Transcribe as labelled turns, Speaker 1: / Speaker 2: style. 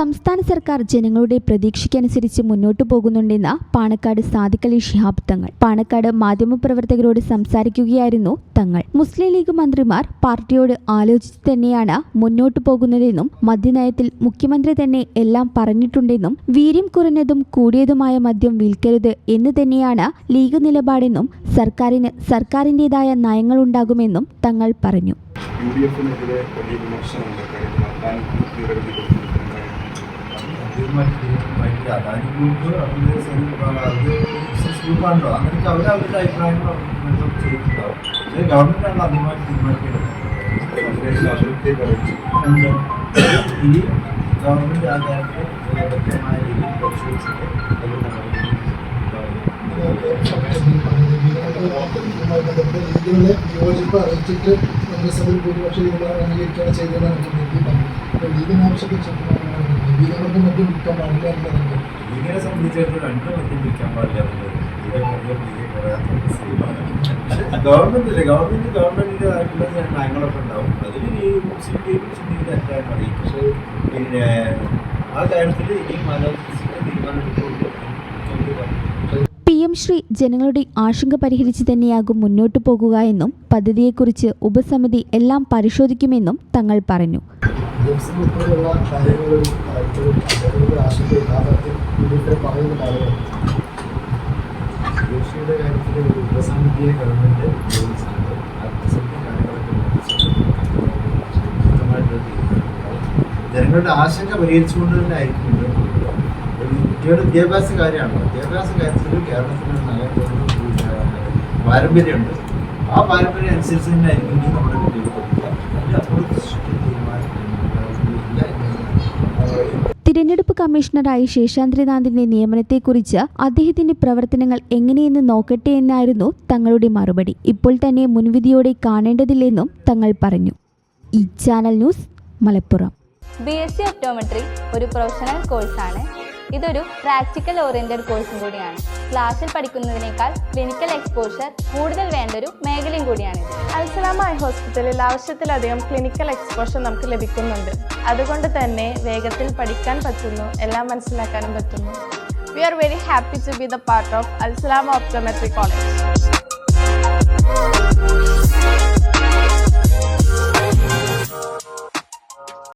Speaker 1: സംസ്ഥാന സർക്കാർ ജനങ്ങളുടെ പ്രതീക്ഷയ്ക്കനുസരിച്ച് മുന്നോട്ടു പോകുന്നുണ്ടെന്ന് പാണക്കാട് സാദിഖ് അലി ശിഹാബ് തങ്ങൾ. പാണക്കാട് മാധ്യമപ്രവർത്തകരോട് സംസാരിക്കുകയായിരുന്നു തങ്ങൾ. മുസ്ലിം ലീഗ് മന്ത്രിമാർ പാർട്ടിയോട് ആലോചിച്ച് തന്നെയാണ് മുന്നോട്ടു പോകുന്നതെന്നും മദ്യനയത്തിൽ മുഖ്യമന്ത്രി തന്നെ എല്ലാം പറഞ്ഞിട്ടുണ്ടെന്നും വീര്യം കുറഞ്ഞതും കൂടിയതുമായ മദ്യം വിൽക്കരുത് എന്ന് തന്നെയാണ് ലീഗ് നിലപാടെന്നും സർക്കാരിൻ്റെതായ നയങ്ങളുണ്ടാകുമെന്നും തങ്ങൾ പറഞ്ഞു.
Speaker 2: അദാനി ഗ്രൂപ്പ് ബിസിനസ് ഗ്രൂപ്പാണല്ലോ, അങ്ങനെയൊക്കെ അവരുടെ അഭിപ്രായങ്ങൾ ചെയ്തിട്ടുണ്ടാവും. പക്ഷേ ഗവൺമെൻറ്റാണ് ആദ്യമായിട്ട് തീരുമാനിക്കേണ്ടത്. ഈ ഗവൺമെൻറ് ആ കാര്യത്തിൽ വ്യക്തമായ രീതിയിൽ പരിശോധിച്ചിട്ട്
Speaker 3: ഇതിനുള്ള യോജിപ്പ് അറിയിച്ചിട്ട് മന്ത്രിസഭയിൽ ഭൂരിപക്ഷം അംഗീകരിക്കുകയാണ് ചെയ്തതെന്നാണ് ലീഗിന് ആവശ്യപ്പെട്ട് ലീഗിനെ മദ്യം വിൽക്കാൻ പാടില്ല എന്നുള്ളത്.
Speaker 2: ലീഗിനെ സംബന്ധിച്ചിടത്തോളം രണ്ട് മദ്യം വിൽക്കാൻ പാടില്ല എന്നുള്ളത് ഗവൺമെന്റിൻ്റെതായിട്ടുള്ള നയങ്ങളൊക്കെ ഉണ്ടാവും. അതിൽ ഈ മുസ്ലിം ലീഗ് തെറ്റായി പറയും. പക്ഷേ പിന്നെ ആ കാര്യത്തിൽ ഇനിയും ആലോചിച്ചിട്ട് തീരുമാനമെടുക്കുള്ളൂ.
Speaker 1: PM ശ്രീ ജനങ്ങളുടെ ആശങ്ക പരിഹരിച്ച് തന്നെയാകും മുന്നോട്ടു പോകുക എന്നും പദ്ധതിയെക്കുറിച്ച് ഉപസമിതി എല്ലാം പരിശോധിക്കുമെന്നും തങ്ങൾ പറഞ്ഞു.
Speaker 2: ഉപസമിതിയെ ഗവൺമെന്റ് ജനങ്ങളുടെ ആശങ്ക പരിഹരിച്ചുകൊണ്ട് തന്നെ ആയിരിക്കും. കുട്ടികളുടെ വിദ്യാഭ്യാസ കാര്യമാണല്ലോ. വിദ്യാഭ്യാസ കാര്യത്തിൽ കേരളത്തിന് പാരമ്പര്യമുണ്ട്. ആ പാരമ്പര്യം അനുസരിച്ച് തന്നെ ആയിരിക്കും ഇനി നമ്മുടെ കുട്ടികൾ പഠിക്കുക.
Speaker 1: തിരഞ്ഞെടുപ്പ് കമ്മീഷണറായി ശേഷാദ്രിനാഥിന്റെ നിയമനത്തെക്കുറിച്ച് അദ്ദേഹത്തിന്റെ പ്രവർത്തനങ്ങൾ എങ്ങനെയെന്ന് നോക്കട്ടെ എന്നായിരുന്നു തങ്ങളുടെ മറുപടി. ഇപ്പോൾ തന്നെ മുൻവിധിയോടെ കാണേണ്ടതില്ലെന്നും തങ്ങൾ പറഞ്ഞു. ഈ channel news Malappuram.
Speaker 4: BSc optometry ഒരു പ്രൊഫഷണൽ കോഴ്സാണ്. ഇതൊരു പ്രാക്ടിക്കൽ ഓറിയന്റഡ് കോഴ്സും കൂടിയാണ്. ക്ലാസ്സിൽ പഠിക്കുന്നതിനേക്കാൾ ക്ലിനിക്കൽ എക്സ്പോഷർ കൂടുതൽ വേണ്ടൊരു മേഖലയും കൂടിയാണ്.
Speaker 5: അൽസലാമ ഐ ഹോസ്പിറ്റലിൽ ആവശ്യത്തിലധികം ക്ലിനിക്കൽ എക്സ്പോഷർ നമുക്ക് ലഭിക്കുന്നുണ്ട്. അതുകൊണ്ട് തന്നെ വേഗത്തിൽ പഠിക്കാൻ പറ്റുന്നു, എല്ലാം മനസ്സിലാക്കാനും പറ്റുന്നു. We are very happy to be the part of Al Salama Optometry College.